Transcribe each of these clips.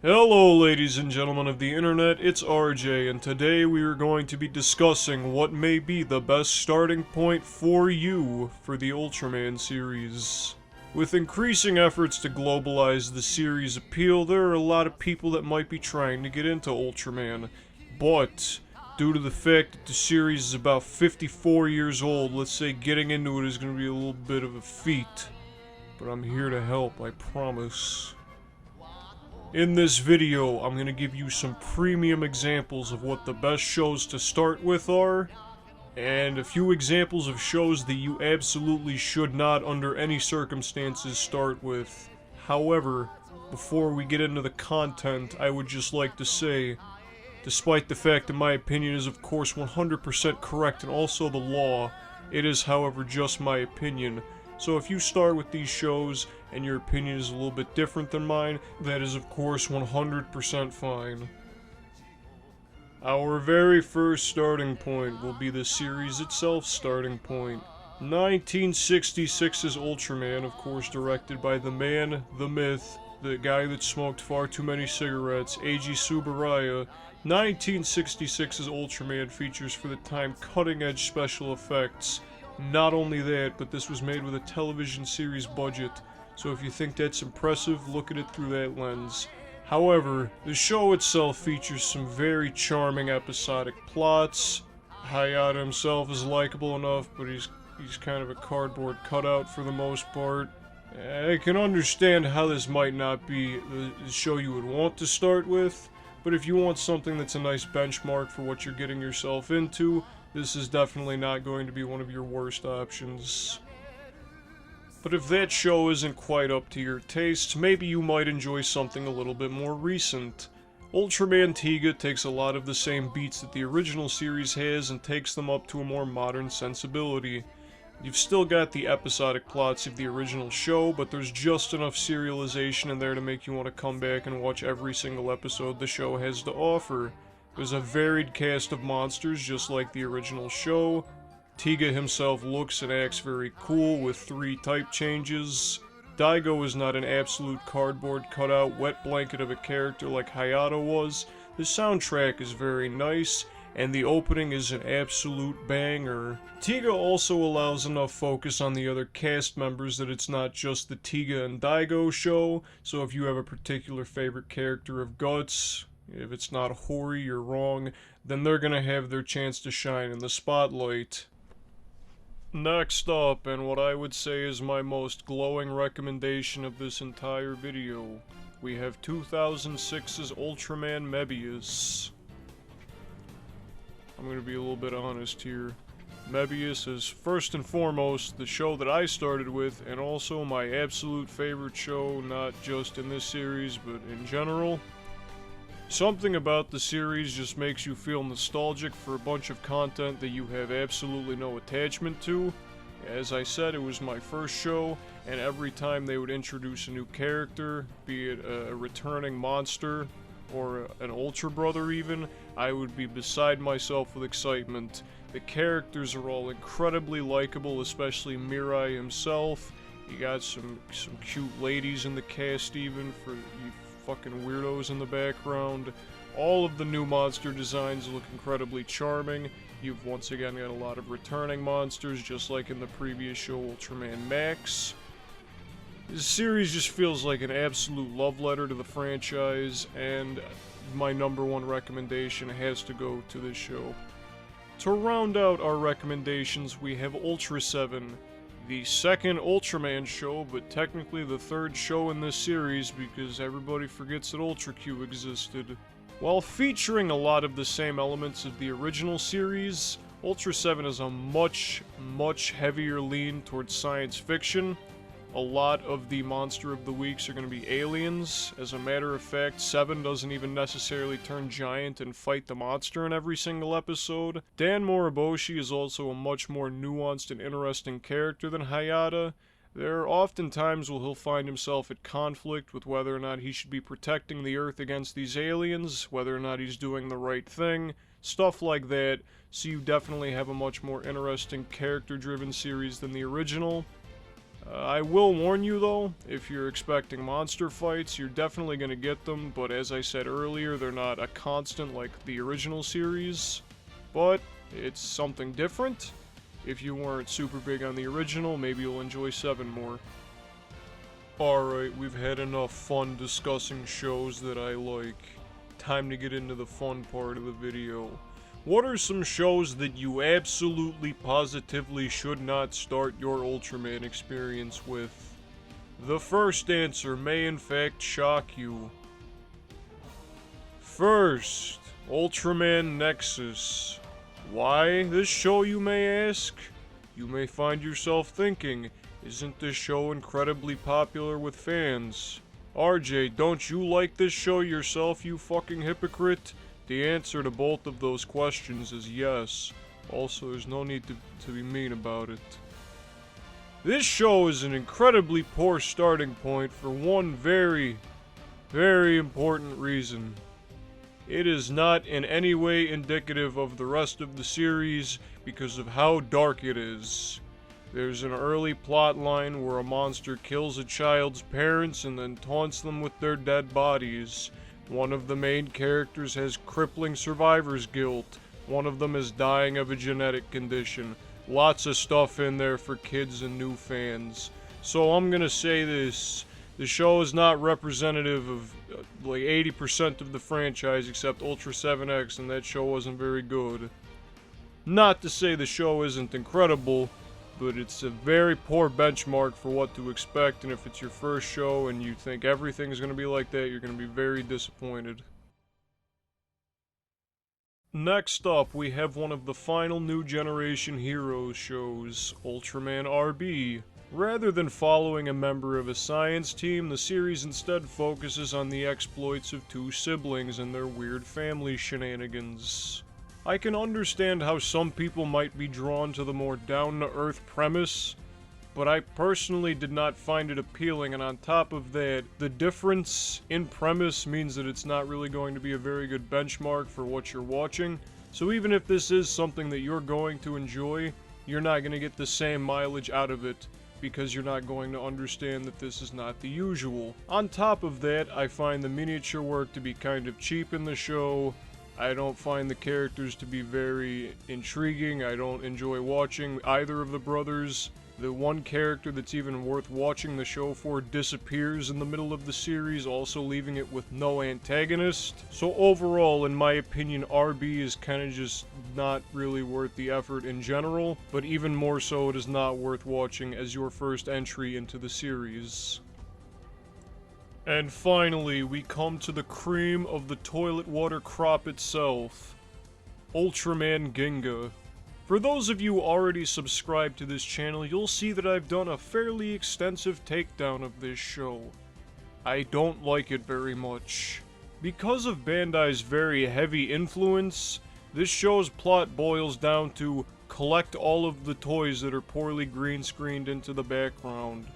Hello ladies and gentlemen of the internet, it's RJ, and today we are going to be discussing what may be the best starting point for you for the Ultraman series. With increasing efforts to globalize the series' appeal, there are a lot of people that might be trying to get into Ultraman, but due to the fact that the series is about 54 years old, let's say getting into it is going to be a little bit of a feat. But I'm here to help, I promise. In this video, I'm going to give you some premium examples of what the best shows to start with are, and a few examples of shows that you absolutely should not, under any circumstances, start with. However, before we get into the content, I would just like to say, despite the fact that my opinion is of course 100% correct and also the law, it is however just my opinion. So if you start with these shows and your opinion is a little bit different than mine, that is of course 100% fine. Our very first starting point will be the series itself's starting point. 1966's Ultraman, of course directed by the man, the myth, the guy that smoked far too many cigarettes, Eiji Tsuburaya. 1966's Ultraman features for the time cutting-edge special effects. Not only that, but this was made with a television series budget, so if you think that's impressive, look at it through that lens. However, the show itself features some very charming episodic plots. Hayata himself is likable enough, but he's kind of a cardboard cutout for the most part. I can understand how this might not be the show you would want to start with, but if you want something that's a nice benchmark for what you're getting yourself into, this is definitely not going to be one of your worst options. But if that show isn't quite up to your taste, maybe you might enjoy something a little bit more recent. Ultraman Tega takes a lot of the same beats that the original series has and takes them up to a more modern sensibility. You've still got the episodic plots of the original show, but there's just enough serialization in there to make you want to come back and watch every single episode the show has to offer. There's a varied cast of monsters just like the original show. Tega himself looks and acts very cool with 3 type changes. Daigo is not an absolute cardboard cutout wet blanket of a character like Hayata was. The soundtrack is very nice, and the opening is an absolute banger. Tega also allows enough focus on the other cast members that it's not just the Tega and Daigo show, so if you have a particular favorite character of Guts, if it's not Hori, you're wrong, then they're gonna have their chance to shine in the spotlight. Next up, and what I would say is my most glowing recommendation of this entire video, we have 2006's Ultraman Mebius. I'm gonna be a little bit honest here. Mebius is first and foremost the show that I started with, and also my absolute favorite show, not just in this series, but in general. Something about the series just makes you feel nostalgic for a bunch of content that you have absolutely no attachment to. As I said, it was my first show, and every time they would introduce a new character, be it a returning monster, or an Ultra Brother even, I would be beside myself with excitement. The characters are all incredibly likable, especially Mirai himself. You got some cute ladies in the cast even, for you fucking weirdos in the background. All of the new monster designs look incredibly charming. You've once again got a lot of returning monsters, just like in the previous show, Ultraman Max. This series just feels like an absolute love letter to the franchise, and my #1 recommendation has to go to this show. To round out our recommendations, we have Ultra 7. The second Ultraman show, but technically the 3rd show in this series because everybody forgets that Ultra Q existed. While featuring a lot of the same elements of the original series, Ultra 7 is a much heavier lean towards science fiction. A lot of the monster of the weeks are going to be aliens. As a matter of fact, 7 doesn't even necessarily turn giant and fight the monster in every single episode. Dan Moriboshi is also a much more nuanced and interesting character than Hayata. There are often times where he'll find himself at conflict with whether or not he should be protecting the Earth against these aliens, whether or not he's doing the right thing, stuff like that, so you definitely have a much more interesting character-driven series than the original. I will warn you though, if you're expecting monster fights, you're definitely going to get them, but as I said earlier, they're not a constant like the original series. But it's something different. If you weren't super big on the original, maybe you'll enjoy 7 more. Alright, we've had enough fun discussing shows that I like. Time to get into the fun part of the video. What are some shows that you absolutely positively should not start your Ultraman experience with? The first answer may in fact shock you. First, Ultraman Nexus. Why this show, you may ask? You may find yourself thinking, isn't this show incredibly popular with fans? RJ, don't you like this show yourself, you fucking hypocrite? The answer to both of those questions is yes. Also, there's no need to be mean about it. This show is an incredibly poor starting point for one very, very important reason. It is not in any way indicative of the rest of the series because of how dark it is. There's an early plot line where a monster kills a child's parents and then taunts them with their dead bodies. One of the main characters has crippling survivor's guilt. One of them is dying of a genetic condition. Lots of stuff in there for kids and new fans. So I'm gonna say this. The show is not representative of like 80% of the franchise except Ultra 7X, and that show wasn't very good. Not to say the show isn't incredible, but it's a very poor benchmark for what to expect, and if it's your first show and you think everything's going to be like that, you're going to be very disappointed. Next up, we have one of the final new generation Heroes shows, Ultraman RB. Rather than following a member of a science team, the series instead focuses on the exploits of 2 siblings and their weird family shenanigans. I can understand how some people might be drawn to the more down-to-earth premise, but I personally did not find it appealing, and on top of that, the difference in premise means that it's not really going to be a very good benchmark for what you're watching, so even if this is something that you're going to enjoy, you're not going to get the same mileage out of it, because you're not going to understand that this is not the usual. On top of that, I find the miniature work to be kind of cheap in the show. I don't find the characters to be very intriguing. I don't enjoy watching either of the brothers. The one character that's even worth watching the show for disappears in the middle of the series, also leaving it with no antagonist. So overall, in my opinion, RB is kind of just not really worth the effort in general, but even more so, it is not worth watching as your first entry into the series. And finally, we come to the cream of the toilet water crop itself, Ultraman GIGA. For those of you already subscribed to this channel, you'll see that I've done a fairly extensive takedown of this show. I don't like it very much. Because of Bandai's very heavy influence, this show's plot boils down to collect all of the toys that are poorly green screened into the background.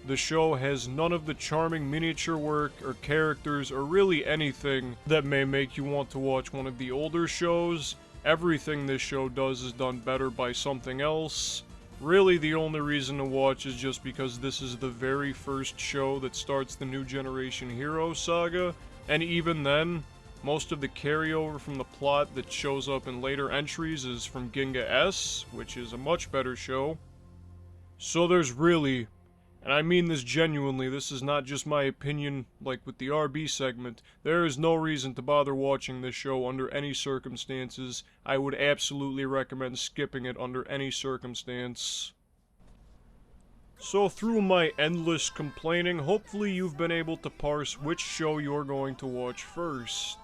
The show has none of the charming miniature work or characters or really anything that may make you want to watch one of the older shows. Everything this show does is done better by something else. Really, the only reason to watch is just because this is the very first show that starts the new generation hero saga, and even then, most of the carryover from the plot that shows up in later entries is from Ginga S, which is a much better show. So there's really, and I mean this genuinely, this is not just my opinion like with the RB segment, there is no reason to bother watching this show under any circumstances. I would absolutely recommend skipping it under any circumstance. So through my endless complaining, hopefully you've been able to parse which show you're going to watch first.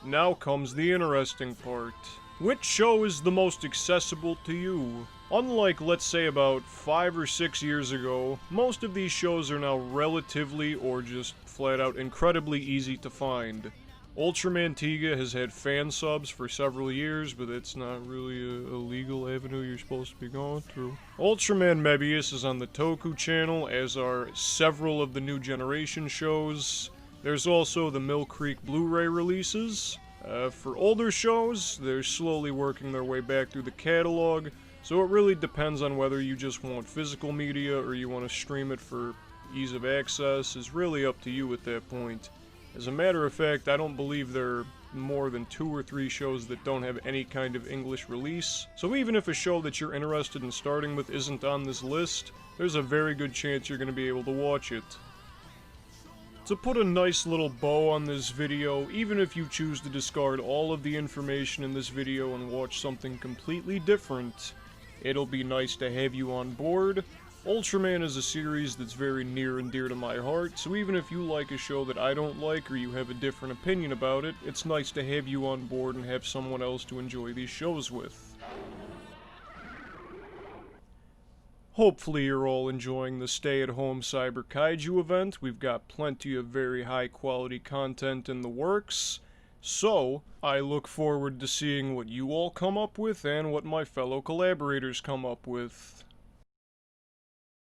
Now comes the interesting part. Which show is the most accessible to you? Unlike, let's say, about 5 or 6 years ago, most of these shows are now relatively, or just flat out, incredibly easy to find. Ultraman Tega has had fan subs for several years, but it's not really a legal avenue you're supposed to be going through. Ultraman Mebius is on the Toku channel, as are several of the new generation shows. There's also the Mill Creek Blu-ray releases. For older shows, they're slowly working their way back through the catalog. So it really depends on whether you just want physical media or you want to stream it for ease of access. Is really up to you at that point. As a matter of fact, I don't believe there are more than 2 or 3 shows that don't have any kind of English release. So even if a show that you're interested in starting with isn't on this list, there's a very good chance you're going to be able to watch it. To put a nice little bow on this video, even if you choose to discard all of the information in this video and watch something completely different, it'll be nice to have you on board. Ultraman is a series that's very near and dear to my heart, so even if you like a show that I don't like or you have a different opinion about it, it's nice to have you on board and have someone else to enjoy these shows with. Hopefully you're all enjoying the stay-at-home Cyber Kaiju event. We've got plenty of very high-quality content in the works. So, I look forward to seeing what you all come up with and what my fellow collaborators come up with.